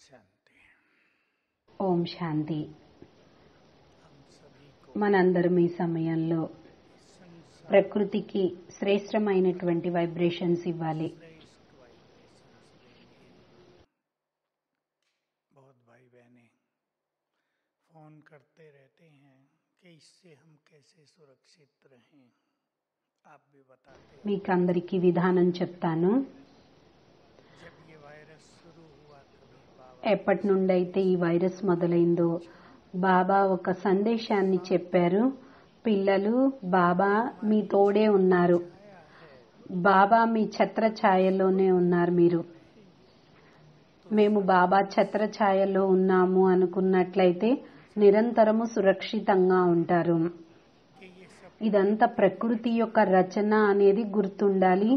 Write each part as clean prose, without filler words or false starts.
శాంతి. ఓం శాంతి. మనందరం ఈ సమయంలో ప్రకృతికి శ్రేష్టమైనటువంటి వైబ్రేషన్స్ ఇవ్వాలి. बहुत भाई बहनें फोन करते रहते हैं कि इससे हम कैसे सुरक्षित रहें, आप भी बताते हैं। మీకు అందరికీ విధానం చెప్తాను. जब ये वायरस शुरू हुआ तभी बाबा ఎప్పటి నుండైతే ఈ వైరస్ మొదలైందో బాబా ఒక సందేశాన్ని చెప్పారు. పిల్లలు, బాబా మీ తోడే ఉన్నారు, బాబా మీ ఛత్రఛాయలోనే ఉన్నారు. మీరు మేము బాబా ఛత్రఛాయలో ఉన్నాము అనుకున్నట్లయితే నిరంతరము సురక్షితంగా ఉంటారు. कि ये सब ఇదంతా ప్రకృతి యొక్క రచన అనేది గుర్తుండాలి.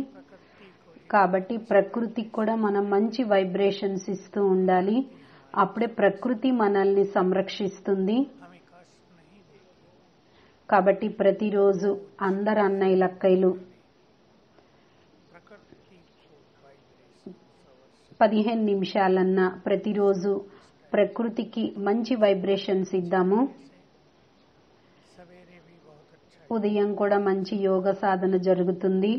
కాబట్టి ప్రకృతికి కూడా మనం మంచి వైబ్రేషన్స్ ఇస్తూ ఉండాలి. అప్పుడే ప్రకృతి మనల్ని సంరక్షిస్తుంది. हमें कष्ट नहीं देगी। కాబట్టి ప్రతిరోజు అందరు అన్నయ్యలక్కయ్యలు प्रकृति को वाइब्रेशन 15 నిమిషాలన్నా ప్రతిరోజు ప్రకృతికి మంచి వైబ్రేషన్స్ ఇద్దాము. सवेरे भी बहुत अच्छा। ఉదయం కూడా మంచి యోగ సాధన జరుగుతుంది.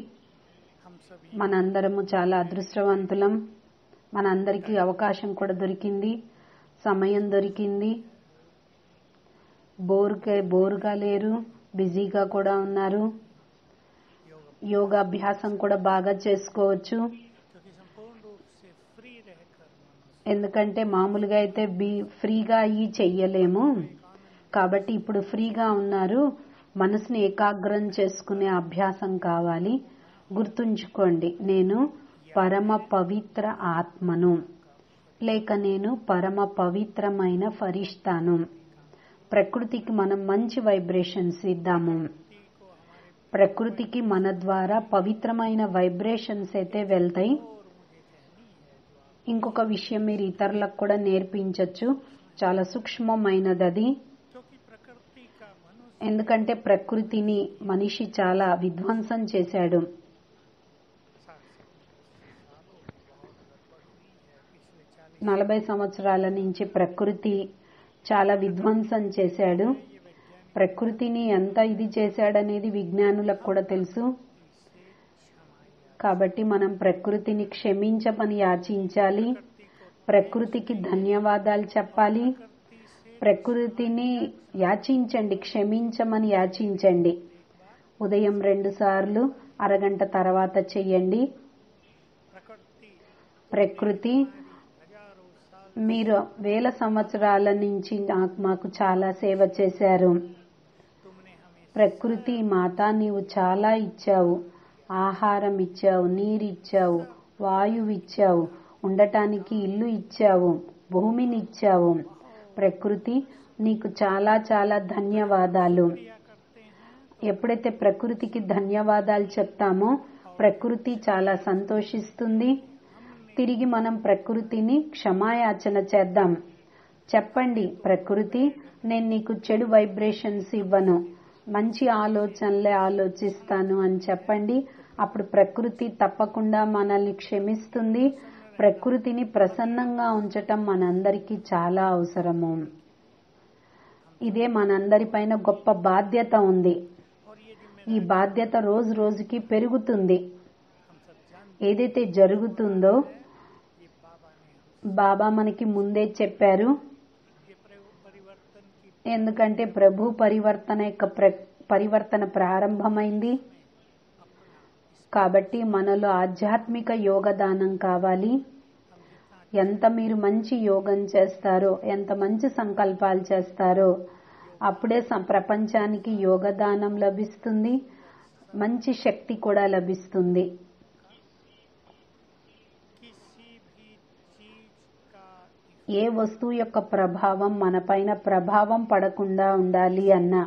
हम सभी మనందరము చాలా అదృష్టవంతులం. మనందరికీ అవకాశం కూడా దొరికింది, సమయం దొరికింది. బోరుగా లేరు, బిజీగా కూడా ఉన్నారు. యోగాభ్యాసం కూడా బాగా చేసుకోవచ్చు. क्योंकि संपूर्ण रूप से फ्री रहकर मनुष्य ఎందుకంటే మామూలుగా అయితే ఫ్రీగా అయ్యి చెయ్యలేము. కాబట్టి ఇప్పుడు ఫ్రీగా ఉన్నారు. మనసుని ఏకాగ్రం చేసుకునే అభ్యాసం కావాలి. గుర్తుంచుకోండి, నేను పరమ పవిత్ర ఆత్మను, లేక నేను పరమ పవిత్రమైన ఫరిష్తాను. ప్రకృతికి మనం మంచి వైబ్రేషన్స్ ఇద్దాము. ప్రకృతికి మన ద్వారా పవిత్రమైన వైబ్రేషన్స్ అయితే వెళ్తాయి. ఇంకొక విషయం మీరు ఇతరులకు కూడా నేర్పించవచ్చు. చాలా సూక్ష్మమైనది అది. क्योंकि प्रकृति का मनुष्य ఎందుకంటే ప్రకృతిని మనిషి చాలా విధ్వంసం చేశాడు. पिछले 40 40 సంవత్సరాల నుంచి ప్రకృతి చాలా విధ్వంసం చేశాడు. ప్రకృతిని ఎంత ఇది చేశాడనేది విజ్ఞానులకు కూడా తెలుసు. కాబట్టి మనం ప్రకృతిని క్షమించమని యాచించాలి. ప్రకృతికి ధన్యవాదాలు చెప్పాలి. ప్రకృతిని యాచించండి, క్షమించమని యాచించండి. ఉదయం 2 సార్లు, అరగంట తర్వాత చెయ్యండి. प्रकृति ప్రకృతి हजारों साल మీరు 1000 సంవత్సరాల నుంచి మాకు చాలా సేవ చేశారు. तुमने हमें ప్రకృతి మాత, నీవు చాలా ఇచ్చావు. ఆహారం ఇచ్చావు, నీరిచ్చావు, వాయువు ఇచ్చావు, ఉండటానికి ఇల్లు ఇచ్చావు, భూమిని ఇచ్చావు. ప్రకృతి నీకు చాలా చాలా ధన్యవాదాలు. करते हैं। ఎప్పుడైతే ప్రకృతికి ధన్యవాదాలు చెప్తామో ప్రకృతి చాలా సంతోషిస్తుంది. తిరిగి మనం ప్రకృతిని క్షమాయాచన చేద్దాం. చెప్పండి, ప్రకృతి నేను నీకు చెడు వైబ్రేషన్స్ ఇవ్వను, మంచి ఆలోచనలే ఆలోచిస్తాను అని చెప్పండి. అప్పుడు ప్రకృతి తప్పకుండా మనల్ని క్షమిస్తుంది. ప్రకృతిని ప్రసన్నంగా ఉంచటం మనందరికీ చాలా అవసరము. ఇదే మనందరిపైన గొప్ప బాధ్యత ఉంది. ఈ బాధ్యత రోజు రోజుకి పెరుగుతుంది. ఏదైతే జరుగుతుందో బాబా మనకి ముందే చెప్పారు. परिवर्तन की ఎందుకంటే ప్రభు పరివర్తన యొక్క పరివర్తన ప్రారంభమైంది. కాబట్టి మనలో ఆధ్యాత్మిక యోగదానం కావాలి. ఎంత మీరు మంచి యోగం చేస్తారో, ఎంత మంచి సంకల్పాలు చేస్తారో అప్పుడే ప్రపంచానికి యోగదానం లభిస్తుంది, మంచి శక్తి కూడా లభిస్తుంది. किसी भी चीज का ఏ వస్తువు యొక్క ప్రభావం మనపైన ప్రభావం పడకుండా ఉండాలి అన్నా,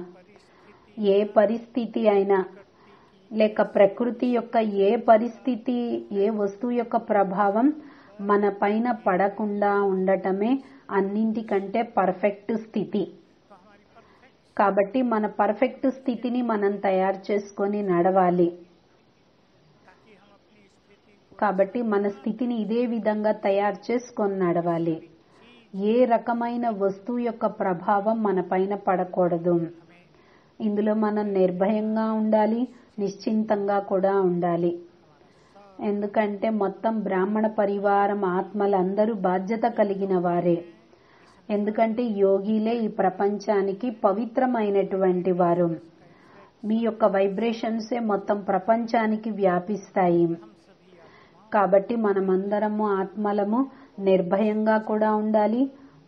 ఏ పరిస్థితి అయినా, లేక ప్రకృతి యొక్క ఏ పరిస్థితి, ఏ వస్తువు యొక్క ప్రభావం మన పైన పడకుండా ఉండటమే అన్నింటికంటే పర్ఫెక్ట్ స్థితి. కాబట్టి మన పర్ఫెక్ట్ స్థితిని మనం తయారు చేసుకొని నడవాలి. కాబట్టి మన స్థితిని ఇదే విధంగా తయారు చేసుకొని నడవాలి. ఏ రకమైన వస్తువు యొక్క ప్రభావం మన పైన పడకూడదు. ఇందులో మనం నిర్భయంగా ఉండాలి, నిశ్చింతంగా కూడా ఉండాలి. ఎందుకంటే మొత్తం బ్రాహ్మణ పరివారం ఆత్మలందరూ బాధ్యత కలిగిన వారే. ఎందుకంటే యోగిలే ఈ ప్రపంచానికి పవిత్రమైనటువంటి వారు. మీ యొక్క వైబ్రేషన్సే మొత్తం ప్రపంచానికి వ్యాపిస్తాయి. కాబట్టి మనమందరము ఆత్మలము నిర్భయంగా కూడా ఉండాలి,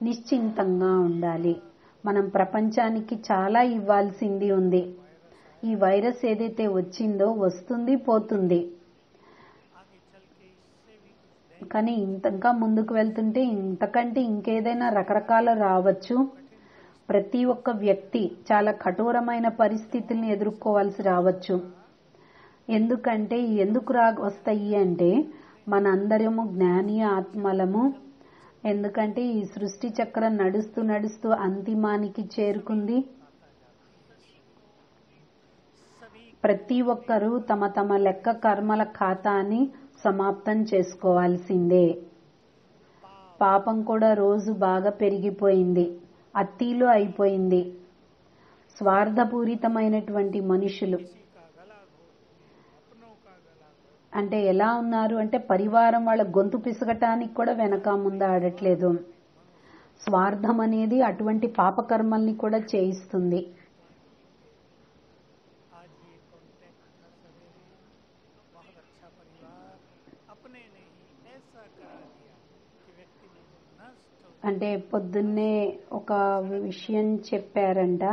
నిశ్చింతంగా ఉండాలి. మనం ప్రపంచానికి చాలా ఇవ్వాల్సింది ఉంది. ఈ వైరస్ ఏదైతే వచ్చిందో వస్తుంది, పోతుంది. కానీ ఇంకా ముందుకు వెళ్తుంటే ఇంతకంటే ఇంకేదైనా రకరకాల రావచ్చు. ప్రతి ఒక్క వ్యక్తి చాలా కఠోరమైన పరిస్థితుల్ని ఎదుర్కోవాల్సి రావచ్చు. ఎందుకంటే ఎందుకు వస్తాయి అంటే మనందరము జ్ఞాని ఆత్మలము. ఎందుకంటే ఈ సృష్టి చక్రం నడుస్తూ నడుస్తూ అంతిమానికి చేరుకుంది. ప్రతి ఒక్కరూ తమ తమ లెక్క కర్మల ఖాతాని సమాప్తం చేసుకోవాల్సిందే. పాపం కూడా రోజు బాగా పెరిగిపోయింది, అతిలో అయిపోయింది. స్వార్థపూరితమైనటువంటి మనుషులు అంటే ఎలా ఉన్నారు అంటే పరివారం వాళ్ళ గొంతు పిసగటానికి కూడా వెనక ముందు ఆడట్లేదు. స్వార్థం అనేది అటువంటి పాపకర్మల్ని కూడా చేయిస్తుంది. అంటే పొద్దున్నే ఒక విషయం చెప్పారంట.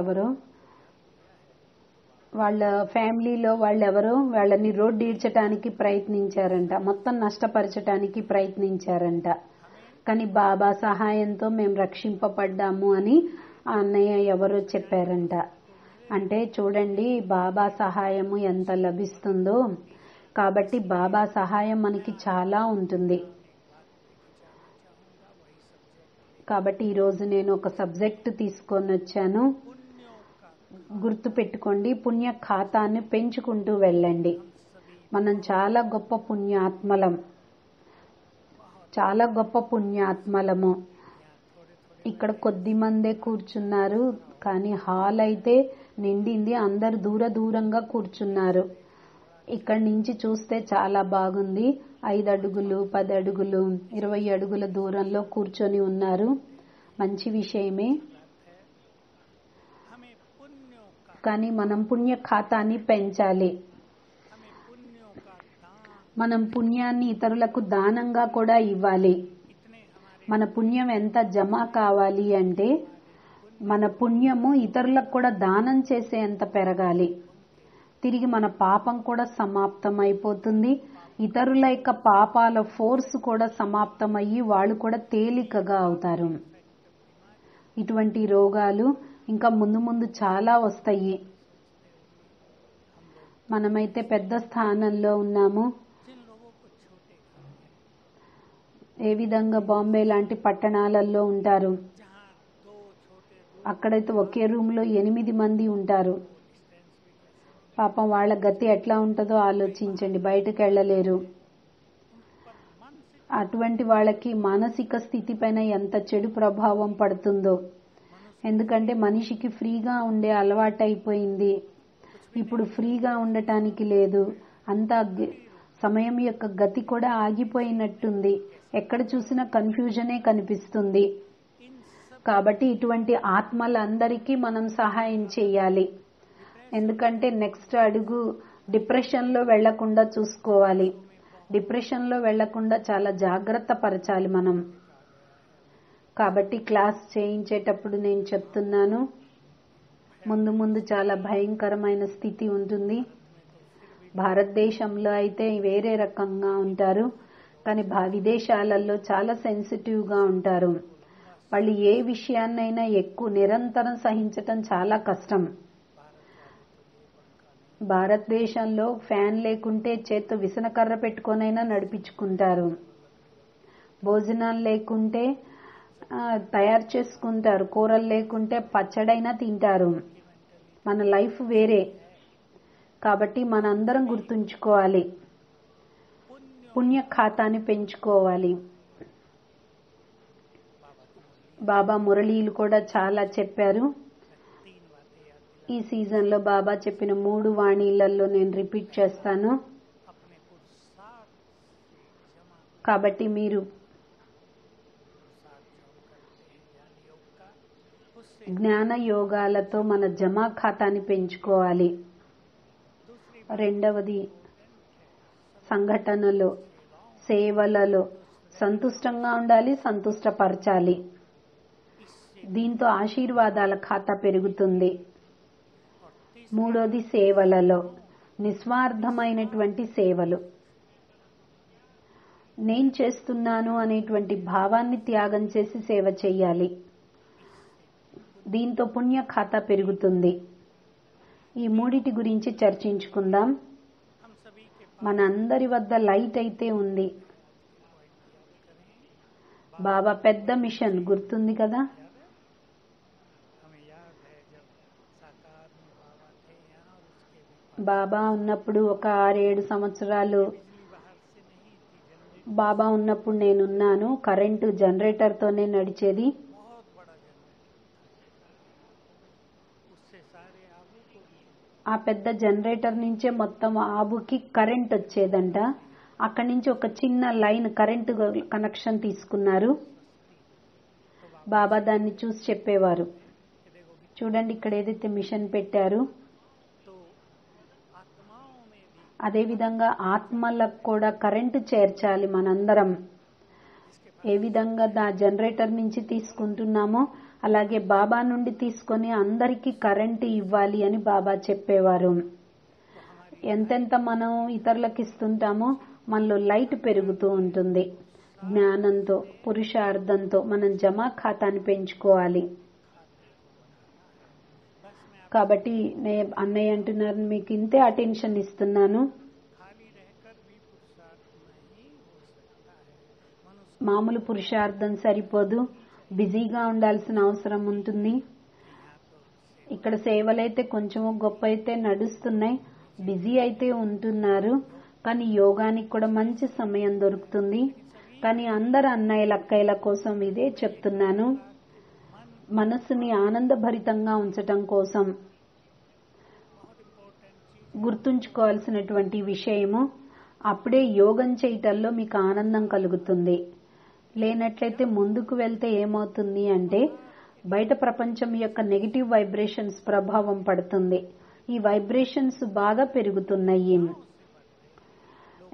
ఎవరు వాళ్ళ ఫ్యామిలీలో వాళ్ళెవరో వాళ్ళని రోడ్డు ఈడ్చడానికి ప్రయత్నించారంట, మొత్తం నష్టపరచడానికి ప్రయత్నించారంట. కానీ బాబా సహాయంతో మేము రక్షింపబడ్డాము అని ఆ అన్నయ్య ఎవరో చెప్పారంట. అంటే చూడండి బాబా సహాయము ఎంత లభిస్తుందో. కాబట్టి బాబా సహాయం మనకి చాలా ఉంటుంది. కాబట్టి ఈరోజు నేను ఒక సబ్జెక్ట్ తీసుకొని వచ్చాను. గుర్తు పెట్టుకోండి, పుణ్య ఖాతాన్ని పెంచుకుంటూ వెళ్ళండి. మనం చాలా గొప్ప పుణ్యాత్మలం, చాలా గొప్ప పుణ్యాత్మలము. ఇక్కడ కొద్ది మందే కూర్చున్నారు, కానీ హాల్ అయితే నిండింది. అందరు దూర దూరంగా కూర్చున్నారు. ఇక్కడి నుంచి చూస్తే చాలా బాగుంది. 5 అడుగులు, 10 అడుగులు, 20 అడుగుల దూరంలో కూర్చొని ఉన్నారు. మంచి విషయమే. కానీ మనం పుణ్య ఖాతాన్ని పెంచాలి. మనం పుణ్యాన్ని ఇతరులకు దానంగా కూడా ఇవ్వాలి. మన పుణ్యం ఎంత జమ కావాలి అంటే మన పుణ్యము ఇతరులకు కూడా దానం చేసేంత పెరగాలి. తిరిగి మన పాపం కూడా సమాప్తం అయిపోతుంది. ఇతరుల యొక్క పాపాల ఫోర్స్ కూడా సమాప్తమయ్యి వాళ్ళు కూడా తేలికగా అవుతారు. ఇటువంటి రోగాలు ఇంకా ముందు ముందు చాలా వస్తాయి. మనమైతే పెద్ద స్థానంలో ఉన్నాము. ఏ విధంగా బాంబే లాంటి పట్టణాలలో ఉంటారు. అక్కడైతే ఒకే రూమ్ లో 8 మంది ఉంటారు. పాపం వాళ్ళ గతి ఎట్లా ఉంటుందో ఆలోచించండి. బయటకు వెళ్ళలేరు. అటువంటి వాళ్ళకి మానసిక స్థితి పైన ఎంత చెడు ప్రభావం పడుతుందో. ఎందుకంటే మనిషికి ఫ్రీగా ఉండే అలవాటు అయిపోయింది. ఇప్పుడు ఫ్రీగా ఉండటానికి లేదు. అంత సమయం యొక్క గతి కూడా ఆగిపోయినట్టుంది. ఎక్కడ చూసినా కన్ఫ్యూజనే కనిపిస్తుంది. కాబట్టి ఇటువంటి ఆత్మలందరికీ మనం సహాయం చేయాలి. ఎందుకంటే నెక్స్ట్ అడుగు డిప్రెషన్ లో వెళ్లకుండా చూసుకోవాలి. డిప్రెషన్ లో వెళ్లకుండా చాలా జాగ్రత్త పరచాలి మనం. కాబట్టి క్లాస్ చేయించేటప్పుడు నేను చెప్తున్నాను, ముందు ముందు చాలా భయంకరమైన స్థితి ఉంటుంది. భారతదేశంలో అయితే వేరే రకంగా ఉంటారు, కానీ విదేశాలలో చాలా సెన్సిటివ్ గా ఉంటారు. వాళ్ళు ఏ విషయాన్నైనా ఎక్కువ నిరంతరం సహించటం చాలా కష్టం. భారతదేశంలో ఫ్యాన్ లేకుంటే చేత్తో విసనకర్ర పెట్టుకొనైనా నడిపించుకుంటారు. భోజనాలు లేకుంటే తయారు చేసుకుంటారు. కూరలు లేకుంటే పచ్చడైనా తింటారు. మన లైఫ్ వేరే. కాబట్టి మనందరం గుర్తుంచుకోవాలి, పుణ్య ఖాతాని పెంచుకోవాలి. బాబా మురళీలు కూడా చాలా చెప్పారు. ఈ సీజన్లో బాబా చెప్పిన 3 వాణీలలో నేను రిపీట్ చేస్తాను. కాబట్టి మీరు జ్ఞాన యోగాలతో మన జమా ఖాతాని పెంచుకోవాలి. రెండవది, సంఘటనలో, సేవలలో సంతుష్టంగా ఉండాలి, సంతుష్టపరచాలి. దీంతో ఆశీర్వాదాల ఖాతా పెరుగుతుంది. మూడోది, సేవలలో నిస్వార్థమైనటువంటి సేవలు. నేను చేస్తున్నాను అనేటువంటి భావాన్ని త్యాగం చేసి సేవ చేయాలి. దీంతో పుణ్య ఖాతా పెరుగుతుంది. ఈ మూడిటి గురించి చర్చించుకుందాం. మనందరి వద్ద లైట్ అయితే ఉంది. బాబా పెద్ద మిషన్ గుర్తుంది కదా. బాబా ఉన్నప్పుడు ఒక 6-7 సంవత్సరాలు బాబా ఉన్నప్పుడు నేనున్నాను. కరెంటు జనరేటర్తోనే నడిచేది. ఆ పెద్ద జనరేటర్ నుంచే మొత్తం ఆబుకి కరెంట్ వచ్చేదంట. అక్కడి నుంచి ఒక చిన్న లైన్ కరెంటు కనెక్షన్ తీసుకున్నారు. బాబా దాన్ని చూసి చెప్పేవారు, చూడండి ఇక్కడ ఏదైతే మిషన్ పెట్టారు, అదేవిధంగా ఆత్మలకు కూడా కరెంటు చేర్చాలి. మనందరం ఏ విధంగా జనరేటర్ నుంచి తీసుకుంటున్నామో అలాగే బాబా నుండి తీసుకొని అందరికీ కరెంటు ఇవ్వాలి అని బాబా చెప్పేవారు. ఎంతెంత మనం ఇతరులకు ఇస్తుంటామో మనలో లైట్ పెరుగుతూ ఉంటుంది. జ్ఞానంతో, పురుషార్థంతో మనం జమా ఖాతాని పెంచుకోవాలి. కాబట్టి అన్నయ్య అంటున్నారు, మీకు ఇంతే అటెన్షన్ ఇస్తున్నాను. మామూలు పురుషార్థం సరిపోదు, బిజీగా ఉండాల్సిన అవసరం ఉంటుంది. ఇక్కడ సేవలైతే కొంచెము గొప్ప అయితే నడుస్తున్నాయి, బిజీ అయితే ఉంటున్నారు. కానీ యోగానికి కూడా మంచి సమయం దొరుకుతుంది. కానీ అందరు అన్నయ్యల అక్కయ్యల కోసం ఇదే చెప్తున్నాను. మనస్సుని ఆనందభరితంగా ఉంచటం కోసం గుర్తుంచుకోవాల్సినటువంటి విషయము, అప్పుడే యోగం చేయటంలో మీకు ఆనందం కలుగుతుంది. లేనట్లయితే ముందుకు వెళ్తే ఏమవుతుంది అంటే బయట ప్రపంచం యొక్క నెగిటివ్ వైబ్రేషన్స్ ప్రభావం పడుతుంది. ఈ వైబ్రేషన్స్ బాగా పెరుగుతున్నాయి.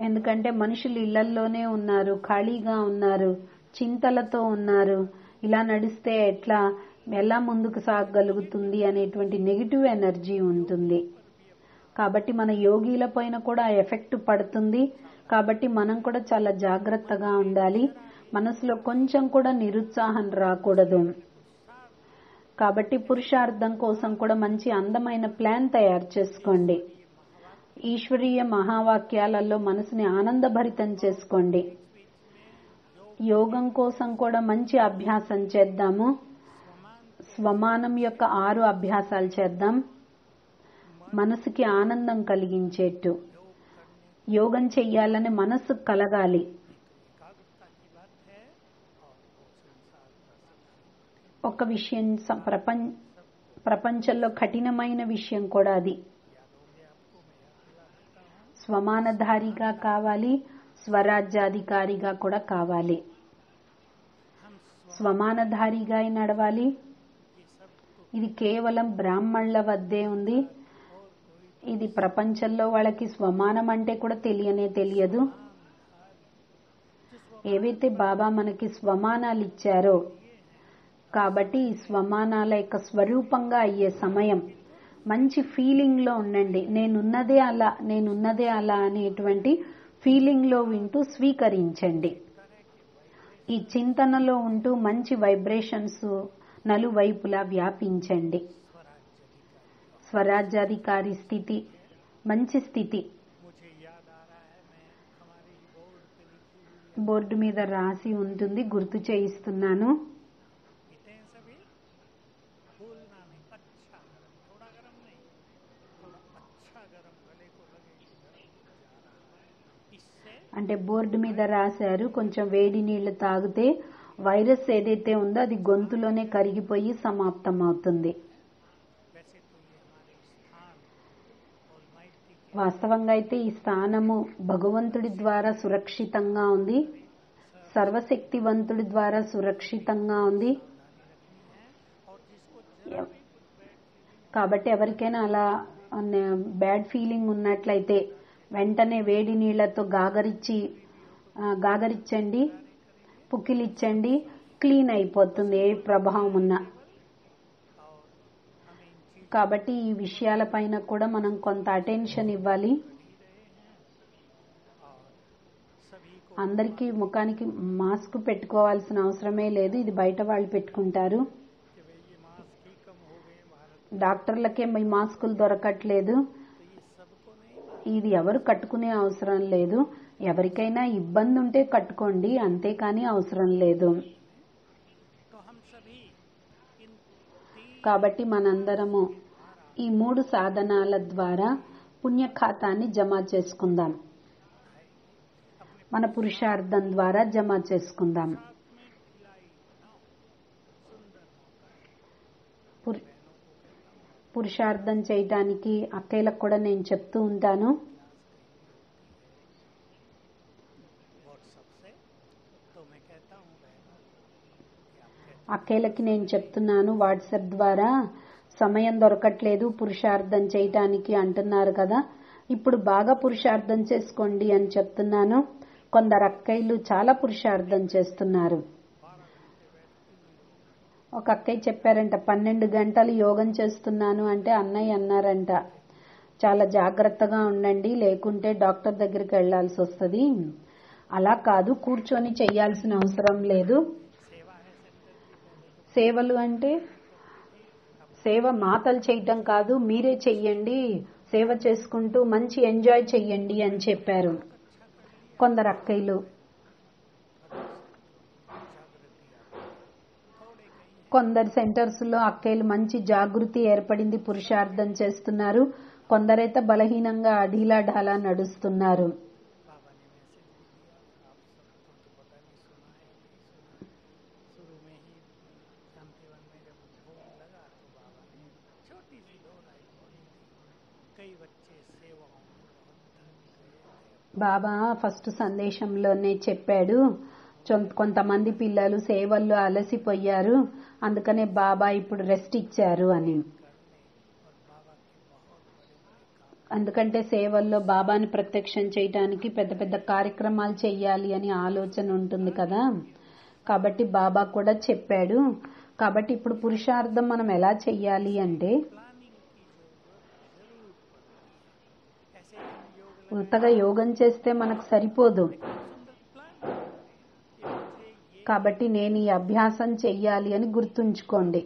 ఎందుకంటే మనుషులు ఇళ్లల్లోనే ఉన్నారు, ఖాళీగా ఉన్నారు, చింతలతో ఉన్నారు. ఇలా నడిస్తే ఎలా ముందుకు సాగగలుగుతుంది అనేటువంటి నెగిటివ్ ఎనర్జీ ఉంటుంది. కాబట్టి మన యోగీల పైన కూడా ఆ ఎఫెక్ట్ పడుతుంది. కాబట్టి మనం కూడా చాలా జాగ్రత్తగా ఉండాలి. మనసులో కొంచెం కూడా నిరుత్సాహం రాకూడదు. కాబట్టి పురుషార్థం కోసం కూడా మంచి అందమైన ప్లాన్ తయారు చేసుకోండి. ఈశ్వరీయ మహావాక్యాలలో మనసుని ఆనందభరితం చేసుకోండి. యోగం కోసం కూడా మంచి అభ్యాసం చేద్దాము. స్వమానం యొక్క 6 అభ్యాసాలు చేద్దాం. మనసుకి ఆనందం కలిగించేట్టు యోగం చెయ్యాలని మనస్సు కలగాలి. ఒక విషయం, ప్రపంచంలో కఠినమైన విషయం కూడా అది. స్వమానధారిగా కావాలి, స్వరాజ్యాధికారిగా కూడా కావాలి. స్వమానధారిగా నడవాలి. ఇది కేవలం బ్రాహ్మణుల వద్దే ఉంది. ఇది ప్రపంచంలో వాళ్ళకి స్వమానం అంటే కూడా తెలియదు. ఏవైతే బాబా మనకి స్వమానాలు ఇచ్చారో, కాబట్టి ఈ స్వమానాల యొక్క స్వరూపంగా అయ్యే సమయం మంచి ఫీలింగ్ లో ఉండండి. నేనున్నదే అలా అనేటువంటి ఫీలింగ్ లో వింటూ స్వీకరించండి. ఈ చింతనలో ఉంటూ మంచి వైబ్రేషన్స్ నలువైపులా వ్యాపించండి. స్వరాజ్యాధికారి స్థితి మంచి స్థితి. బోర్డు మీద రాసి ఉంటుంది, గుర్తు చేయిస్తున్నాను. అంటే బోర్డు మీద రాశారు, కొంచెం వేడి నీళ్లు తాగితే వైరస్ ఏదైతే ఉందో అది గొంతులోనే కరిగిపోయి సమాప్తం అవుతుంది. वैसे तो ये हमारे स्थान ऑलमाइटी के వాస్తవంగా అయితే ఈ స్థానము భగవంతుడి ద్వారా సురక్షితంగా ఉంది, సర్వశక్తివంతుడి ద్వారా సురక్షితంగా ఉంది. और जिसको जरा भी कुछ बैड కాబట్టి ఎవరికైనా అలా బ్యాడ్ ఫీలింగ్ ఉన్నట్లయితే వెంటనే వేడి నీళ్లతో గాగరిచ్చండి, పుక్కిలిచ్చండి, క్లీన్ అయిపోతుంది ఏ ప్రభావం ఉన్నా. కాబట్టి ఈ విషయాలపైన కూడా మనం కొంత అటెన్షన్ ఇవ్వాలి. అందరికీ ముఖానికి మాస్క్ పెట్టుకోవాల్సిన అవసరమే లేదు, ఇది బయట వాళ్ళు పెట్టుకుంటారు. డాక్టర్లకే మీ మాస్కులు దొరకట్లేదు, ఇది ఎవరు కట్టుకునే అవసరం లేదు. ఎవరికైనా ఇబ్బంది ఉంటే కట్టుకోండి, అంతేకాని అవసరం లేదు. तो हम सभी इन కాబట్టి మనందరము ఈ 3 సాధనాల ద్వారా పుణ్యఖాతాన్ని జమ చేసుకుందాం, మన పురుషార్థం ద్వారా జమ చేసుకుందాం. పురుషార్థం చేయటానికి అక్కయ్యలకు కూడా నేను చెప్తూ ఉంటాను. व्हाट्सएप से तो मैं कहता हूँ बहनों कि आप कहते అక్కయ్యలకి నేను చెప్తున్నాను, వాట్సాప్ ద్వారా సమయం దొరకట్లేదు పురుషార్థం చేయటానికి అంటున్నారు కదా, ఇప్పుడు బాగా పురుషార్థం చేసుకోండి అని చెప్తున్నాను. కొందరు అక్కయ్యలు చాలా పురుషార్థం చేస్తున్నారు. ఒక అక్కయ్య చెప్పారంట, 12 గంటలు యోగం చేస్తున్నాను అంటే అన్నయ్య అన్నారంట, చాలా జాగ్రత్తగా ఉండండి, లేకుంటే డాక్టర్ దగ్గరికి వెళ్లాల్సి వస్తుంది. అలా కాదు, కూర్చొని చెయ్యాల్సిన అవసరం లేదు. సేవలు అంటే సేవ మాటలు చేయటం కాదు, మీరే చెయ్యండి, సేవ చేసుకుంటూ మంచి ఎంజాయ్ చెయ్యండి అని చెప్పారు కొందరు అక్కయ్యలు. కొందరు సెంటర్స్ లో అక్కయ్యలు మంచి జాగృతి ఏర్పడింది, పురుషార్థం చేస్తున్నారు. కొందరైతే బలహీనంగా అఢీలా ఢాలా నడుస్తున్నారు. बाबा ने मैसेज दिया था, आप सबको तो पता नहीं सुना है, नहीं सुना। शुरू में ही शांतिवन में जब फोन लगा तो बाबा ने छोटी सी 2 लाइन बोली थी, कई बच्चे सेवाओं में बहुत थक गए थे। బాబా ఫస్ట్ సందేశంలోనే చెప్పాడు, కొంతమంది పిల్లలు సేవల్లో అలసిపోయారు, అందుకనే బాబా ఇప్పుడు రెస్ట్ ఇచ్చారు అని. ఎందుకంటే సేవల్లో బాబాని ప్రత్యక్షం చేయడానికి పెద్ద పెద్ద కార్యక్రమాలు చెయ్యాలి అని ఆలోచన ఉంటుంది కదా, కాబట్టి బాబా కూడా చెప్పాడు. కాబట్టి ఇప్పుడు పురుషార్థం మనం ఎలా చెయ్యాలి అంటే, ఉత్తగా యోగం చేస్తే మనకు సరిపోదు. కాబట్టి నేను ఈ అభ్యాసం చెయ్యాలి అని గుర్తుంచుకోండి.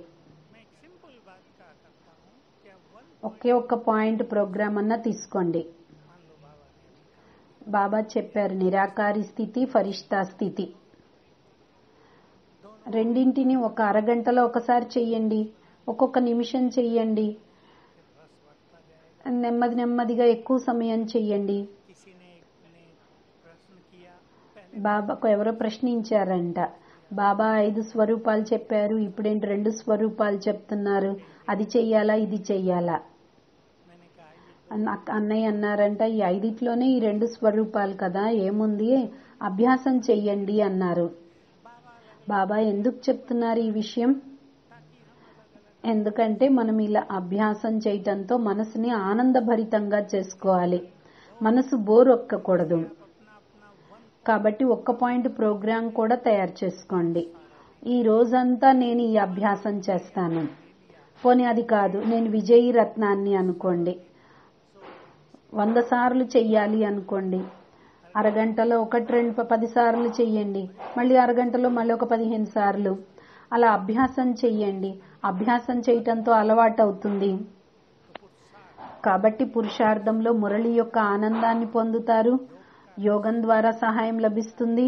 मैं एक सिंपल बात कहा करता हूँ, क्या ఒకే ఒక్క పాయింట్ ప్రోగ్రామ్ అన్నా తీసుకోండి. मान लो बाबा ने బాబా చెప్పారు నిరాకారి స్థితి, ఫరిష్తా స్థితి, రెండింటిని ఒక అరగంటలో ఒకసారి చెయ్యండి, ఒక్కొక్క నిమిషం చెయ్యండి, నెమ్మది నెమ్మదిగా ఎక్కువ సమయం చెయ్యండి. किसी ने प्रश्न किया, पहले బాబాకు ఎవరో ప్రశ్నించారంట, బాబా 5 స్వరూపాలు చెప్పారు, ఇప్పుడేంటి 2 స్వరూపాలు చెప్తున్నారు, అది చెయ్యాలా ఇది చెయ్యాలా? मैंने कहा ये అన్నయ్య అన్నారంట, ఈ 5 ఈ 2 స్వరూపాలు కదా, ఏముంది అభ్యాసం చెయ్యండి అన్నారు. బాబా ఎందుకు చెప్తున్నారు ఈ విషయం? ఎందుకంటే మనం ఇలా అభ్యాసం చేయటంతో మనసుని ఆనందభరితంగా చేసుకోవాలి, మనసు బోర్ ఒక్కకూడదు. కాబట్టి ఒక్క పాయింట్ ప్రోగ్రాం కూడా తయారు చేసుకోండి. ఈ రోజంతా నేను ఈ అభ్యాసం చేస్తాను, పోనీ అది కాదు నేను విజయీ రత్నాన్ని అనుకోండి, 100 సార్లు చెయ్యాలి అనుకోండి, అరగంటలో 1-2 10 సార్లు చెయ్యండి, మళ్ళీ అరగంటలో మళ్ళీ ఒక 15 సార్లు అలా అభ్యాసం చెయ్యండి. అభ్యాసం చేయటంతో అలవాటు అవుతుంది. కాబట్టి పురుషార్థంలో మురళి యొక్క ఆనందాన్ని పొందుతారు, యోగం ద్వారా సహాయం లభిస్తుంది.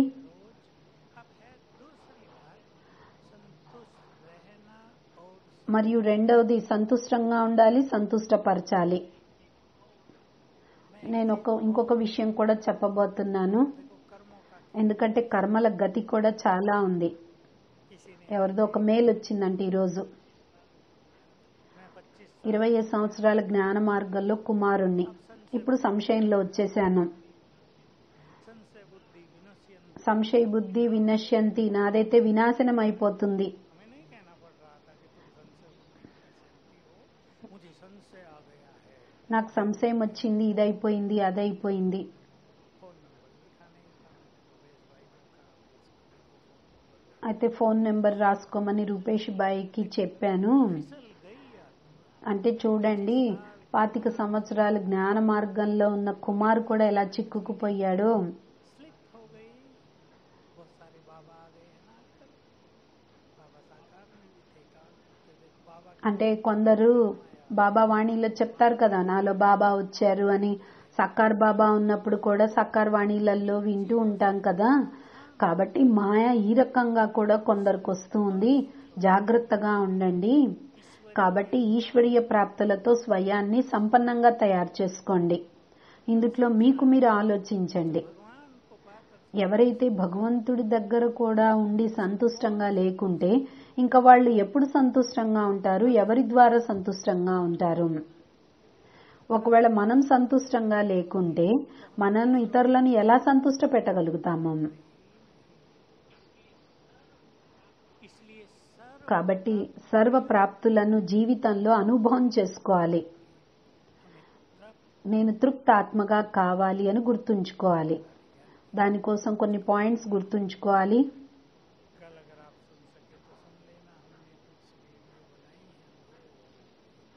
మరియు రెండవది సంతుష్టంగా ఉండాలి, సంతుష్టపరచాలి. నేను ఇంకొక విషయం కూడా చెప్పబోతున్నాను, ఎందుకంటే కర్మల గతి కూడా చాలా ఉంది. ఎవరిదో ఒక మెయిల్ వచ్చిందంటే ఈరోజు मैं 25 25 సంవత్సరాల జ్ఞాన మార్గంలో కుమారుణ్ణి. ఇప్పుడు సంశయంలో వచ్చేసాను. संशय बुद्धि विनश्यन సంశయ బుద్ధి వినశ్యంతి, నాదైతే వినాశనం అయిపోతుంది. हमें नहीं कहना पड़ रहा था कि तुम संशय बुद्धि विनश्यंती हो, मुझे संशय आ गया है। నాకు సంశయం వచ్చింది, ఇదైపోయింది అదైపోయింది. फोन नंबर लिखा नहीं था, रमेश भाई ने कहा इसको అయితే ఫోన్ నెంబర్ రాసుకోమని రూపేష్ బాయికి చెప్పాను. फिसल गई आत्मा। అంటే చూడండి, 25 సంవత్సరాలు జ్ఞాన మార్గంలో ఉన్న కుమార్ కూడా ఎలా చిక్కుకుపోయాడో. स्लिप हो गई। बहुत सारे बाबा आ गए हैं ना आजकल, बाबा साकार में भी थे का बाबा అంటే కొందరు బాబా వాణిలో చెప్తారు కదా, నాలో బాబా వచ్చారు అని. సక్కార్ బాబా ఉన్నప్పుడు కూడా సక్కార్ వాణిలలో వింటూ ఉంటాం కదా. కాబట్టి మాయ ఈ రకంగా కూడా కొందరికి వస్తూ ఉంది. జాగ్రత్తగా ఉండండి. కాబట్టి ఈశ్వరీయ ప్రాప్తులతో స్వయాన్ని సంపన్నంగా తయారు చేసుకోండి. ఇందుట్లో మీకు మీరు ఆలోచించండి. भगवान को पाकर ఎవరైతే భగవంతుడి దగ్గర కూడా ఉండి సంతుష్టంగా లేకుంటే ఇంకా వాళ్ళు ఎప్పుడు సంతుష్టంగా ఉంటారు? ఎవరి ద్వారా సంతుష్టంగా ఉంటారు? ఒకవేళ మనం సంతుష్టంగా లేకుంటే మనం ఇతరులను ఎలా సంతుష్ట పెట్టగలుగుతాము? इसलिए सर्व కాబట్టి సర్వ ప్రాప్తులను జీవితంలో అనుభవం చేసుకోవాలి. నేను తృప్తాత్మగా కావాలి అని గుర్తుంచుకోవాలి. దానికోసం కొన్ని పాయింట్స్ గుర్తుంచుకోవాలి. कल अगर आप सुन सके तो सुन लेना, हमने कुछ वीडियो बनाई है,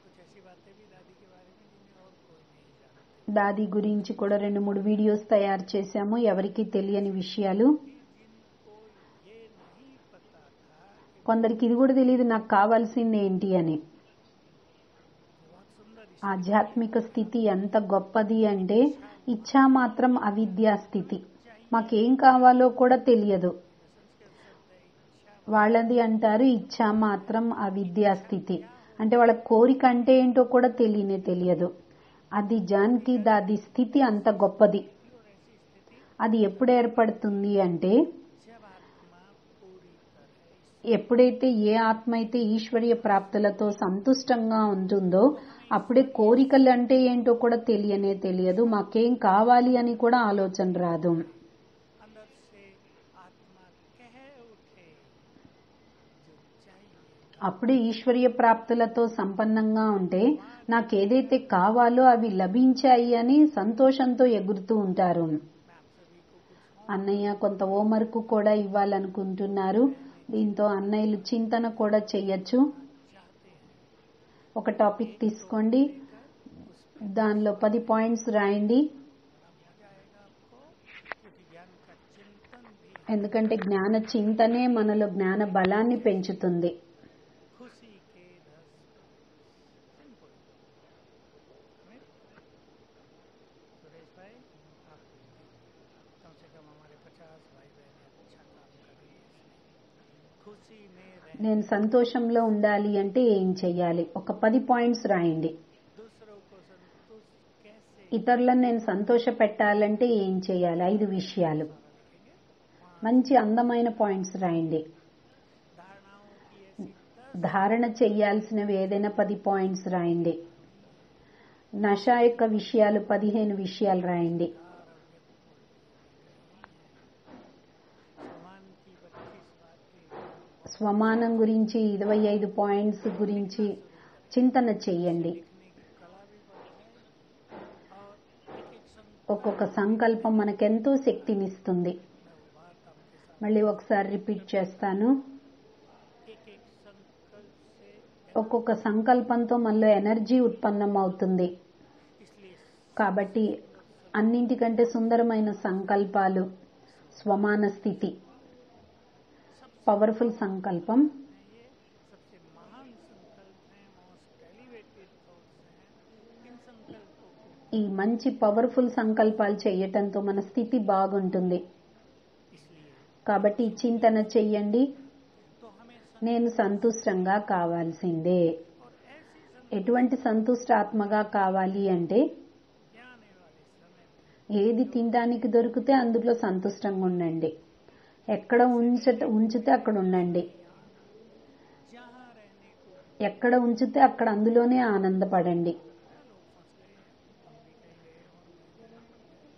कुछ ऐसी बातें भी दादी के बारे में जिन्हें और कोई नहीं जानते, దాది గురించి కూడా 2-3 వీడియోస్ తయారు చేశాము, ఎవరికీ తెలియని విషయాలు. जिनको ये नहीं पता था कि కొందరికి ఇది కూడా తెలియదు నాకు కావాల్సింది ఏంటి అని. बहुत सुंदर ఆధ్యాత్మిక స్థితి ఎంత గొప్పది అంటే ఇచ్ఛా మాత్రం అవిద్యా స్థితి. మాకేం కావాలో కూడా తెలియదు. వాళ్ళది అంటారు ఇచ్ఛా మాత్రం అవిద్యా స్థితి. అంటే వాళ్ళ కోరిక అంటే ఏంటో కూడా తెలియదు. అది జాన్కి దాది స్థితి అంత గొప్పది. అది ఎప్పుడు ఏర్పడుతుంది అంటే जब आत्मा पूरी तरह ఎప్పుడైతే ఏ ఆత్మ అయితే ఈశ్వరీయ ప్రాప్తులతో సంతుష్టంగా ఉంటుందో అప్పుడే కోరికలు అంటే ఏంటో కూడా తెలియదు. మాకేం కావాలి అని కూడా ఆలోచన రాదు. अंदर से आत्मा कह उठे जो चाहिए, అప్పుడే ఈశ్వరీయ ప్రాప్తులతో సంపన్నంగా ఉంటే నాకేదైతే కావాలో అవి లభించాయి అని సంతోషంతో ఎగురుతూ ఉంటారు. అన్నయ్య కొంత హోంవర్క్ కూడా ఇవ్వాలనుకుంటున్నారు. దీంతో అన్నయ్యలు చింతన కూడా చెయ్యొచ్చు. ఒక టాపిక్ తీసుకోండి, దానిలో 10 పాయింట్స్ రాయండి. क्योंकि ज्ञान का चिंतन भी ఎందుకంటే జ్ఞాన చింతనే మనలో జ్ఞాన బలాన్ని పెంచుతుంది. खुशी के रस सिंपल। सुरेश भाई, आप कम से कम हमारे 50 भाई बहन अच्छा काम कर रही है इसमें। खुशी में रह నేను సంతోషంలో ఉండాలి అంటే ఏం చెయ్యాలి? ఒక 10 పాయింట్స్ రాయండి. दूसरों को संतुष्ट कैसे ఇతరులను నేను సంతోష పెట్టాలంటే ఏం చేయాలి? 5 విషయాలు. మంచి అందమైన పాయింట్స్ రాయండి. धारणाओं की ऐसी ధారణ చెయ్యాల్సినవి ఏదైనా 10 పాయింట్స్ రాయండి. నష యొక్క విషయాలు 15 విషయాలు రాయండి. समान की 32 बातें స్వమానం గురించి 25 పాయింట్స్ గురించి చింతన చెయ్యండి. लिखने की कला भी बढ़ जाए और एक एक ఒక్కొక్క సంకల్పం మనకెంతో శక్తినిస్తుంది. మళ్ళీ ఒకసారి రిపీట్ చేస్తాను. एक संकल्प से, ఒక్కొక్క సంకల్పంతో మనలో ఎనర్జీ ఉత్పన్నం అవుతుంది. इसलिए కాబట్టి అన్నింటికంటే సుందరమైన సంకల్పాలు స్వమాన స్థితి, పవర్ఫుల్ సంకల్పం. ये सबसे महान संकल्प है, मोस्ट एलिवेटेड थॉट्स हैं। इन संकल्पों को ఈ మంచి పవర్ఫుల్ సంకల్పాలు చేయటంతో మన స్థితి బాగుంటుంది. इसलिए కాబట్టి ఈ చింతన చెయ్యండి. तो हमें నేను సంతుష్టంగా కావాల్సిందే. और ऐसी ఎటువంటి సంతుష్ట ఆత్మగా కావాలి అంటే आने वाले समय ఏది తినడానికి దొరికితే అందులో సంతుష్టంగా ఉండండి. ఎక్కడ ఉంచితే అక్కడ ఉండండి. ఎక్కడ ఉంచితే అక్కడ అందులోనే ఆనందపడండి.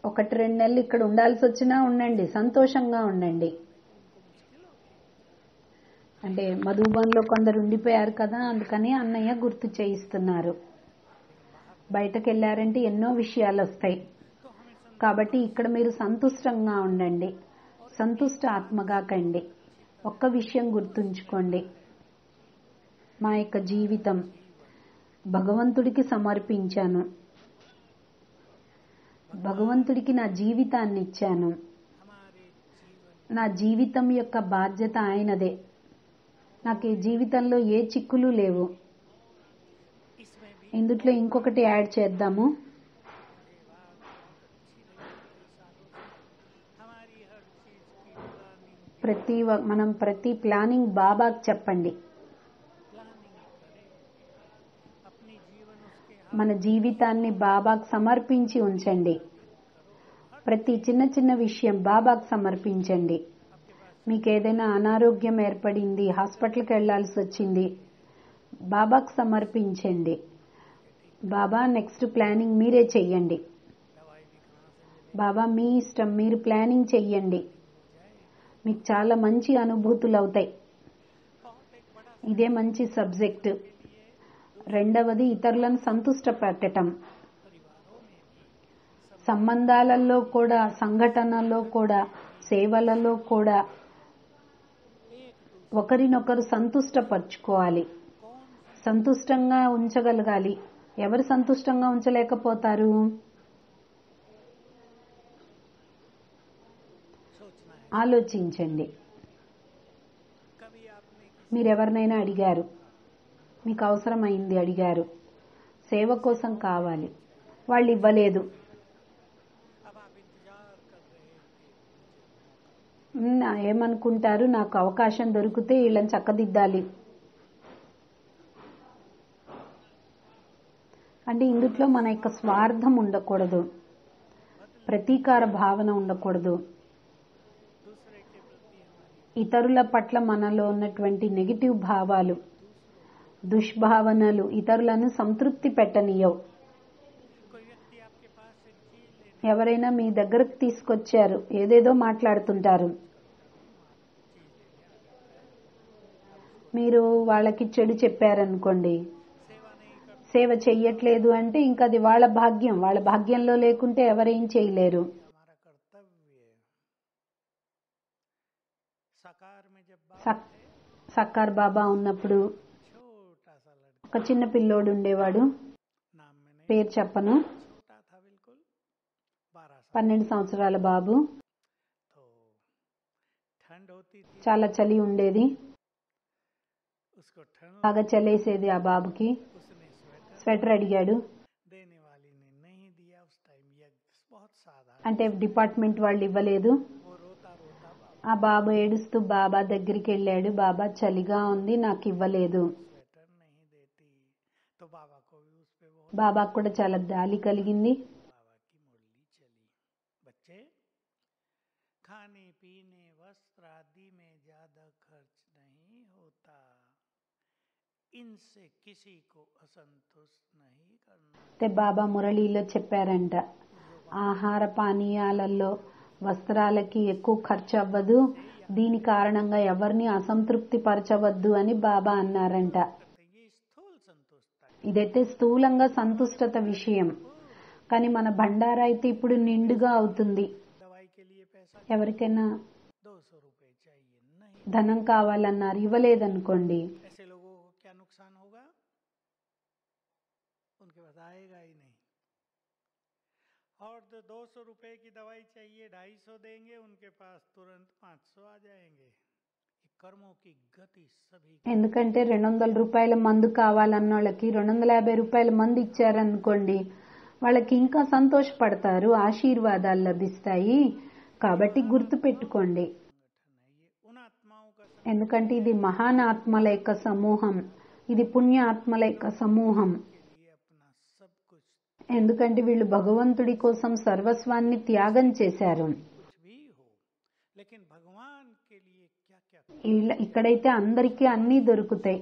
1-2 నెలలు ఇక్కడ ఉండాల్సి వచ్చినా ఉండండి, సంతోషంగా ఉండండి. అంటే మధుబన్లో కొందరు ఉండిపోయారు కదా, అందుకని అన్నయ్య గుర్తు చేయిస్తున్నారు. బయటకు వెళ్ళారంటే ఎన్నో విషయాలు వస్తాయి. కాబట్టి ఇక్కడ మీరు సంతుష్టంగా ఉండండి, సంతుష్ట ఆత్మగా కండి. ఒక్క విషయం గుర్తుంచుకోండి, మా యొక్క జీవితం భగవంతుడికి సమర్పించాను, భగవంతుడికి నా జీవితాన్ని ఇచ్చాను. నా జీవితం యొక్క బాధ్యత ఆయనదే. నాకు ఈ జీవితంలో ఏ చిక్కులు లేవు. ఇందులో ఇంకొకటి యాడ్ చేద్దాము. మనం ప్రతి ప్లానింగ్ బాబాకి చెప్పండి. మన జీవితాన్ని బాబాకు సమర్పించి ఉంచండి. ప్రతి చిన్న చిన్న విషయం బాబాకు సమర్పించండి. మీకు ఏదైనా అనారోగ్యం ఏర్పడింది, హాస్పిటల్కి వెళ్లాల్సి వచ్చింది, బాబాకు సమర్పించండి. బాబా నెక్స్ట్ ప్లానింగ్ మీరే చెయ్యండి. బాబా మీ ఇష్టం, మీరు ప్లానింగ్ చెయ్యండి. మీకు చాలా మంచి అనుభూతులు అవుతాయి. ఇదే మంచి సబ్జెక్టు. రెండవది ఇతరులను సంతుష్ట పెట్టటం. సంబంధాలలో కూడా, సంఘటనలో కూడా, సేవలలో కూడా ఒకరినొకరు సంతుష్టపరచుకోవాలి, సంతుష్టంగా ఉంచగలగాలి. ఎవరు సంతుష్టంగా ఉంచలేకపోతారు? ఆలోచించండి. మీరెవరినైనా అడిగారు, మీకు అవసరమైంది అడిగారు, సేవ కోసం కావాలి, వాళ్ళు ఇవ్వలేదు. ఏమనుకుంటారు? నాకు అవకాశం దొరికితే వీళ్ళని చక్కదిద్దాలి అంటే ఇందులో మన యొక్క స్వార్థం ఉండకూడదు, ప్రతీకార భావన ఉండకూడదు. ఇతరుల పట్ల మనలో ఉన్నటువంటి నెగిటివ్ భావాలు, దుష్భావనలు ఇతరులను సంతృప్తి పెట్టనీయవు. ఎవరైనా మీ దగ్గరకు తీసుకొచ్చారు, ఏదేదో మాట్లాడుతుంటారు, మీరు వాళ్ళకి చెడు చెప్పారనుకోండి, సేవ చెయ్యట్లేదు అంటే ఇంకా అది వాళ్ళ భాగ్యం. వాళ్ళ భాగ్యంలో లేకుంటే ఎవరేం చేయలేరు. సక్కార్ బాబా ఉన్నప్పుడు ఒక చిన్న పిల్లోడు ఉండేవాడు, పేరు చెప్పను, 12 సంవత్సరాల బాబు. చాలా చలి ఉండేది, బాగా చలేసేది ఆ బాబుకి. స్వెటర్ అడిగాడు, అంటే డిపార్ట్మెంట్ వాళ్ళు ఇవ్వలేదు. ఆ బాబు ఏడుస్తూ బాబా దగ్గరికి వెళ్ళాడు, బాబా చలిగా ఉంది, నాకు ఇవ్వలేదు. బాబాకు కూడా చాలా జాలి కలిగింది. బాబా మురళీలో చెప్పారంట, ఆహార పానీయాలలో, వస్త్రాలకి ఎక్కువ ఖర్చు అవ్వదు, దీని కారణంగా ఎవరిని అసంతృప్తి పరచవద్దు అని బాబా అన్నారంట. ఇదైతే స్థూలంగా సంతుష్టత విషయం. కానీ మన భండారా అయితే ఇప్పుడు నిండుగా అవుతుంది. ఎవరికైనా ధనం కావాలన్నారు, ఇవ్వలేదనుకోండి, और जो 200 रुपए की दवाई चाहिए 250 देंगे, उनके पास तुरंत 500 आ जाएंगे. कर्मों की गति सभी. ఎందుకంటే 200 రూపాయల మందు కావాలన్న వాళ్ళకి 250 రూపాయల మందు ఇచ్చారనుకోండి, వాళ్ళకి ఇంకా సంతోషపడతారు, ఆశీర్వాదాలు లభిస్తాయి. కాబట్టి గుర్తు పెట్టుకోండి, ఎందుకంటే ఇది మహాన్ ఆత్మల యొక్క సమూహం, ఇది పుణ్య ఆత్మల యొక్క సమూహం. ఎందుకంటే వీళ్ళు భగవంతుడి కోసం సర్వస్వాన్ని త్యాగం చేశారు. ఇక్కడైతే అందరికీ అన్నీ దొరుకుతాయి,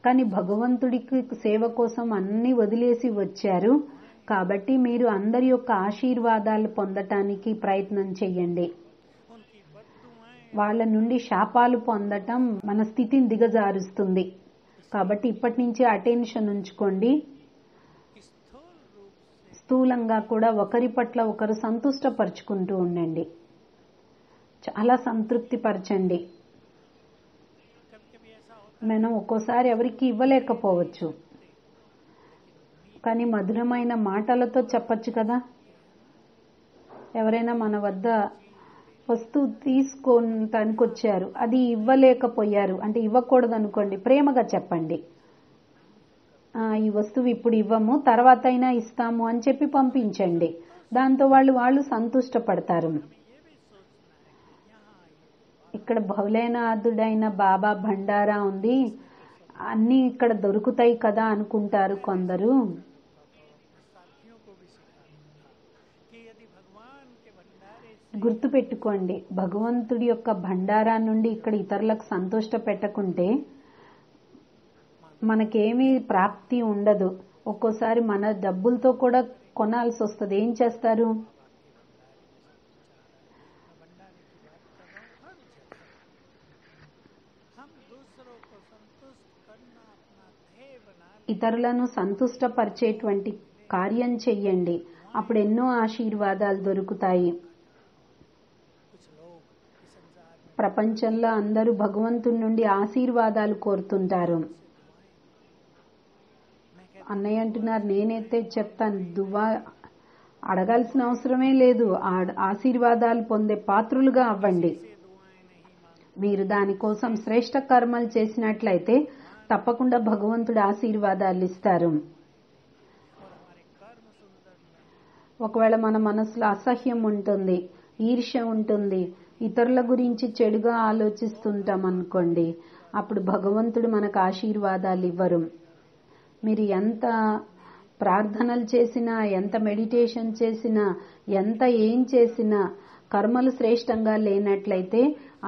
కానీ భగవంతుడికి సేవ కోసం అన్ని వదిలేసి వచ్చారు. కాబట్టి మీరు అందరి యొక్క ఆశీర్వాదాలు పొందటానికి ప్రయత్నం చెయ్యండి. उनकी बद्दुआएं వాళ్ళ నుండి శాపాలు పొందటం మన స్థితిని దిగజారుస్తుంది. కాబట్టి ఇప్పటి నుంచే అటెన్షన్ ఉంచుకోండి. स्थूल रूप से స్థూలంగా కూడా ఒకరి పట్ల ఒకరు సంతుష్టపరుచుకుంటూ ఉండండి. చాలా సంతృప్తి పరచండి. कभी कभी ऐसा होता మనం ఒక్కోసారి ఎవరికి ఇవ్వలేకపోవచ్చు, కానీ మధురమైన మాటలతో చెప్పచ్చు కదా. ఎవరైనా మన వద్ద వస్తువు తీసుకోవటానికి వచ్చారు, అది ఇవ్వలేకపోయారు అంటే ఇవ్వకూడదు అనుకోండి, ప్రేమగా చెప్పండి, ఈ వస్తువు ఇప్పుడు ఇవ్వము, తర్వాత అయినా ఇస్తాము అని చెప్పి పంపించండి. దాంతో వాళ్ళు సంతుష్టపడతారు. ఇక్కడ భౌలేనాథుడైన బాబా భండారా ఉంది, అన్నీ ఇక్కడ దొరుకుతాయి కదా అనుకుంటారు కొందరు. साथियों को भी सिखाता था कि यदि भगवान के भंडारे से గుర్తు పెట్టుకోండి, భగవంతుడి యొక్క భండారా నుండి ఇక్కడ ఇతరులకు సంతోష పెట్టకుంటే మనకేమీ ప్రాప్తి ఉండదు. ఒక్కోసారి మన డబ్బులతో కూడా కొనాల్సి వస్తుంది. ఏం చేస్తారు? भंडारे की बात कर रहा हूँ हर जगह हम दूसरों को संतुष्ट करना अपना ध्येय बना ఇతరులను సంతుష్టపరిచేటువంటి కార్యం చెయ్యండి, అప్పుడు ఎన్నో ఆశీర్వాదాలు దొరుకుతాయి. कुछ लोग इस संसार में ప్రపంచంలో అందరూ భగవంతుడి నుండి ఆశీర్వాదాలు కోరుతుంటారు. అన్నయ్య అంటున్నారు, నేనైతే చెప్తాను, దువా అడగాల్సిన అవసరమే లేదు, ఆశీర్వాదాలు పొందే పాత్రులుగా అవ్వండి. మీరు దానికోసం శ్రేష్ట కర్మలు చేసినట్లయితే తప్పకుండా భగవంతుడు ఆశీర్వాదాలు ఇస్తారు. ఒకవేళ మన మనసులో అసహ్యం ఉంటుంది, ఈర్ష్య ఉంటుంది, ఇతరుల గురించి చెడుగా ఆలోచిస్తుంటాం అనుకోండి, అప్పుడు భగవంతుడు మనకు ఆశీర్వాదాలు ఇవ్వరు. మీరు ఎంత ప్రార్థనలు చేసినా, ఎంత మెడిటేషన్ చేసినా, ఎంత ఏం చేసినా కర్మలు శ్రేష్టంగా లేనట్లయితే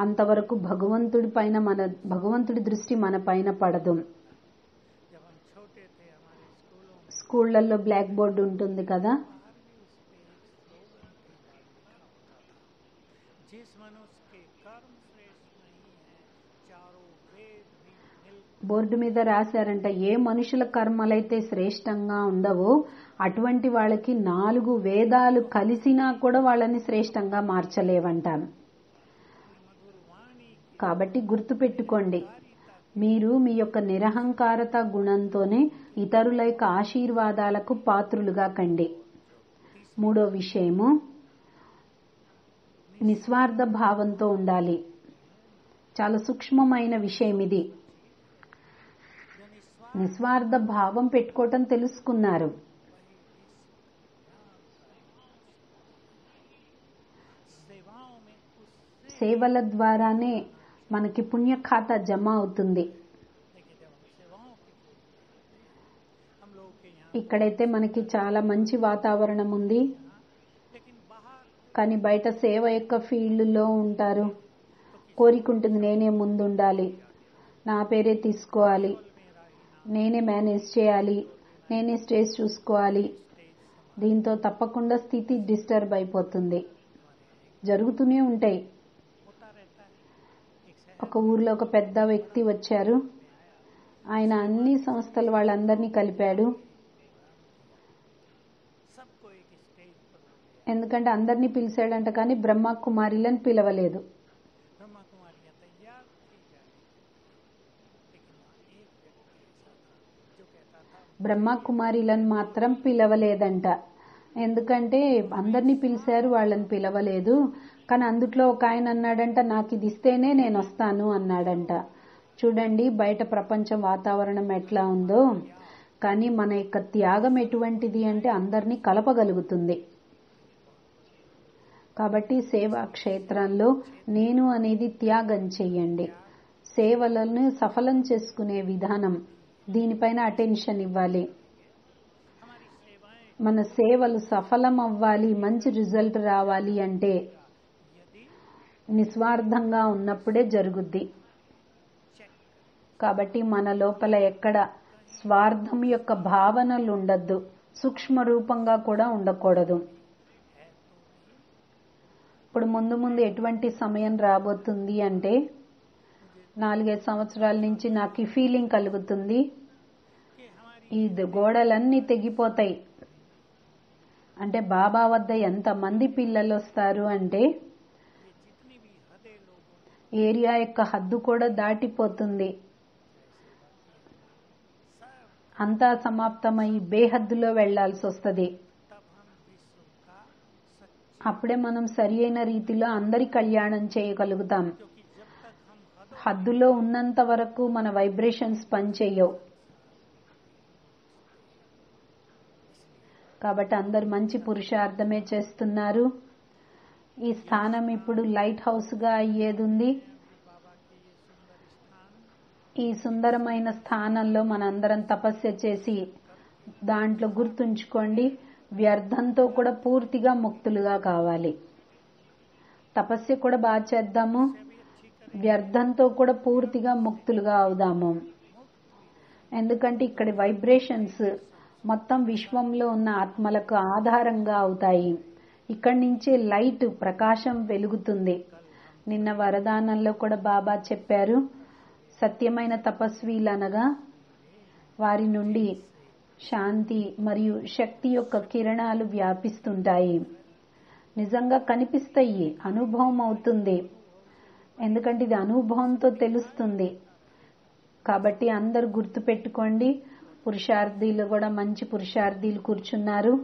అంతవరకు భగవంతుడి దృష్టి మన పైన పడదు. जब हम छोटे थे हमारे स्कूलों में స్కూళ్లలో బ్లాక్ బోర్డు ఉంటుంది కదా, जिस मनुष्य के कर्म श्रेष्ठ नहीं है चारों वेद भी मिल బోర్డు మీద రాశారంట, ఏ మనుషుల కర్మలైతే శ్రేష్టంగా ఉండవో అటువంటి వాళ్ళకి 4 వేదాలు కలిసినా కూడా వాళ్ళని శ్రేష్టంగా మార్చలేవంట. मधुर वाणी కాబట్టి గుర్తుపెట్టుకోండి, మీరు మీ యొక్క నిరహంకారత గుణంతోనే ఇతరుల యొక్క ఆశీర్వాదాలకు పాత్రులుగా కండి. 3వ విషయము, నిస్వార్థ భావంతో ఉండాలి. చాలా సూక్ష్మమైన విషయం ఇది. నిస్వార్థ భావం పెట్టుకోవటం తెలుసుకున్నారు. सेवाओं में उस సేవల ద్వారానే మనకి పుణ్య ఖాతా జమ అవుతుంది. देखिए जब हम सेवाओं की पूर्ति करते हैं हम लोग के यहाँ ఇక్కడైతే మనకి చాలా మంచి వాతావరణం ఉంది, लेकिन बाहर కానీ బయట సేవ యొక్క ఫీల్డ్లో ఉంటారు. కోరిక ఉంటుంది, నేనే ముందుండాలి, నా పేరే తీసుకోవాలి, నేనే మేనేజ్ చేయాలి, నేనే స్టేజ్ చూసుకోవాలి. దీంతో తప్పకుండా స్థితి డిస్టర్బ్ అయిపోతుంది. జరుగుతూనే ఉంటాయి. होता रहता है एक ఒక ఊర్లో ఒక పెద్ద వ్యక్తి వచ్చారు. ఆయన అన్ని సంస్థల వాళ్ళందరినీ కలిపాడు. सबको एक स्टेज पर ले गया ఎందుకంటే అందరినీ పిలిచాడంట, కానీ బ్రహ్మ కుమారిలను పిలవలేదు. ब्रह्मा कुमारियां तैयार थी जाने लेकिन वहाँ एक व्यक्ति ऐसा था जो कहता था బ్రహ్మ కుమారిలను మాత్రం పిలవలేదంట. ఎందుకంటే అందరినీ పిలిచారు, వాళ్ళని పిలవలేదు. కానీ అందుట్లో ఒక ఆయన అన్నాడంట, నాకు ఇది ఇస్తేనే నేను వస్తాను అన్నాడంట. చూడండి బయట ప్రపంచం వాతావరణం ఎట్లా ఉందో, కానీ మన యొక్క త్యాగం ఎటువంటిది అంటే అందరినీ కలపగలుగుతుంది. కాబట్టి సేవా క్షేత్రంలో నేను అనేది త్యాగం చెయ్యండి. సేవలను సఫలం చేసుకునే విధానం, దీనిపైన అటెన్షన్ ఇవ్వాలి. हमारी सेवाएं మన సేవలు సఫలం అవ్వాలి, మంచి రిజల్ట్ రావాలి అంటే यदि నిస్వార్థంగా ఉన్నప్పుడే జరుగుద్ది. चेक కాబట్టి మన లోపల ఎక్కడ స్వార్థం యొక్క భావనలు ఉండద్దు, సూక్ష్మ రూపంగా కూడా ఉండకూడదు. ఇప్పుడు ముందు ముందు ఎటువంటి సమయం రాబోతుంది అంటే 4-5 సంవత్సరాల నుంచి నాకు ఈ ఫీలింగ్ కలుగుతుంది, ఈ గోడలన్నీ తెగిపోతాయి. అంటే బాబా వద్ద ఎంతమంది పిల్లలు వస్తారు అంటే ఏరియా యొక్క హద్దు కూడా దాటిపోతుంది. అంతా సమాప్తమై బేహద్దులో వెళ్లాల్సి వస్తుంది. అప్పుడే మనం సరి అయిన రీతిలో అందరి కళ్యాణం చేయగలుగుతాం. హద్దులో ఉన్నంత వరకు మన వైబ్రేషన్స్ పనిచేయవు. కాబట్టి అందరు మంచి పురుషార్థమే చేస్తున్నారు. ఈ స్థానం ఇప్పుడు లైట్ హౌస్ గా అయ్యేది ఉంది. ఈ సుందరమైన స్థానంలో మనందరం తపస్య చేసి దాంట్లో గుర్తుంచుకోండి, వ్యర్థంతో కూడా పూర్తిగా ముక్తులుగా కావాలి. తపస్య కూడా బాగా చేద్దాము, వ్యర్థంతో కూడా పూర్తిగా ముక్తులుగా అవుదాము. ఎందుకంటే ఇక్కడ వైబ్రేషన్స్ మొత్తం విశ్వంలో ఉన్న ఆత్మలకు ఆధారంగా అవుతాయి. ఇక్కడి నుంచే లైట్ ప్రకాశం వెలుగుతుంది. నిన్న వరదానంలో కూడా బాబా చెప్పారు, సత్యమైన తపస్వీలనగా వారి నుండి శాంతి మరియు శక్తి యొక్క కిరణాలు వ్యాపిస్తుంటాయి. నిజంగా కనిపిస్తాయి, అనుభవం అవుతుంది. ఎందుకంటే ఇది అనుభవంతో తెలుస్తుంది. కాబట్టి అందరు గుర్తు పెట్టుకోండి, పురుషార్థీలు కూడా మంచి పురుషార్థీలు కూర్చున్నారు.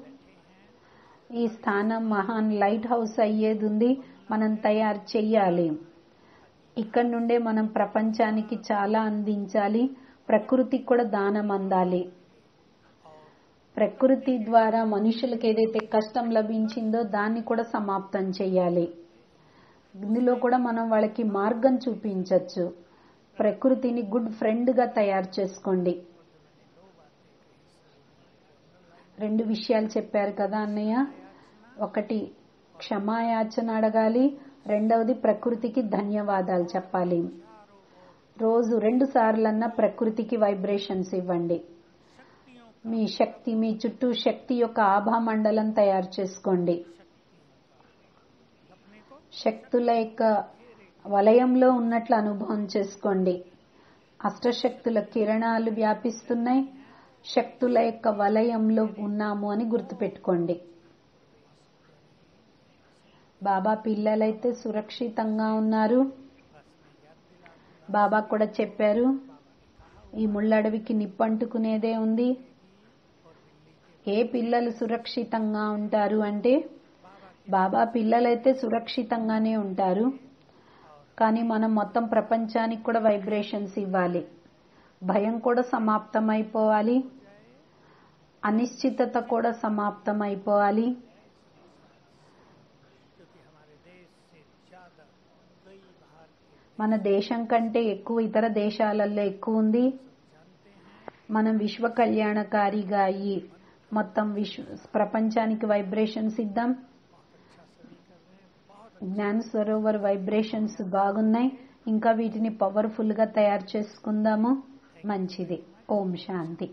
ఈ స్థానం మహాన్ లైట్ హౌస్ అయ్యేది ఉంది, మనం తయారు చెయ్యాలి. ఇక్కడ నుండే మనం ప్రపంచానికి చాలా అందించాలి, ప్రకృతికి కూడా దానం అందాలి. ప్రకృతి ద్వారా మనుషులకు ఏదైతే కష్టం లభించిందో దాన్ని కూడా సమాప్తం చెయ్యాలి. ఇందులో కూడా మనం వాళ్ళకి మార్గం చూపించవచ్చు. ప్రకృతిని గుడ్ ఫ్రెండ్ గా తయారు చేసుకోండి. 2 విషయాలు చెప్పారు కదా అన్నయ్య. ఒకటి క్షమాయాచన అడగాలి, రెండవది ప్రకృతికి ధన్యవాదాలు చెప్పాలి. రోజు 2 సార్లన్నా ప్రకృతికి వైబ్రేషన్స్ ఇవ్వండి. మీ శక్తి, మీ చుట్టూ శక్తి యొక్క ఆభా మండలం తయారు చేసుకోండి. శక్తుల యొక్క వలయంలో ఉన్నట్లు అనుభవం చేసుకోండి. అష్టశక్తుల కిరణాలు వ్యాపిస్తున్నాయి, శక్తుల యొక్క వలయంలో ఉన్నాము అని గుర్తుపెట్టుకోండి. బాబా పిల్లలైతే సురక్షితంగా ఉన్నారు. బాబా కూడా చెప్పారు, ఈ ముళ్ళడవికి నిప్పంటుకునేదే ఉంది. ఏ పిల్లలు సురక్షితంగా ఉంటారు అంటే బాబా పిల్లలైతే సురక్షితంగానే ఉంటారు. కానీ మనం మొత్తం ప్రపంచానికి కూడా వైబ్రేషన్స్ ఇవ్వాలి. భయం కూడా సమాప్తం అయిపోవాలి, అనిశ్చితత కూడా సమాప్తం అయిపోవాలి. మన దేశం కంటే ఎక్కువ ఇతర దేశాలలో ఎక్కువ ఉంది. మనం విశ్వ కళ్యాణకారిగా అయ్యి మొత్తం ప్రపంచానికి వైబ్రేషన్స్ ఇద్దాం. జ్ఞాన సరోవర్ వైబ్రేషన్స్ బాగున్నాయి, ఇంకా వీటిని పవర్ఫుల్ గా తయారు చేసుకుందాము. మంచిది. ఓం శాంతి.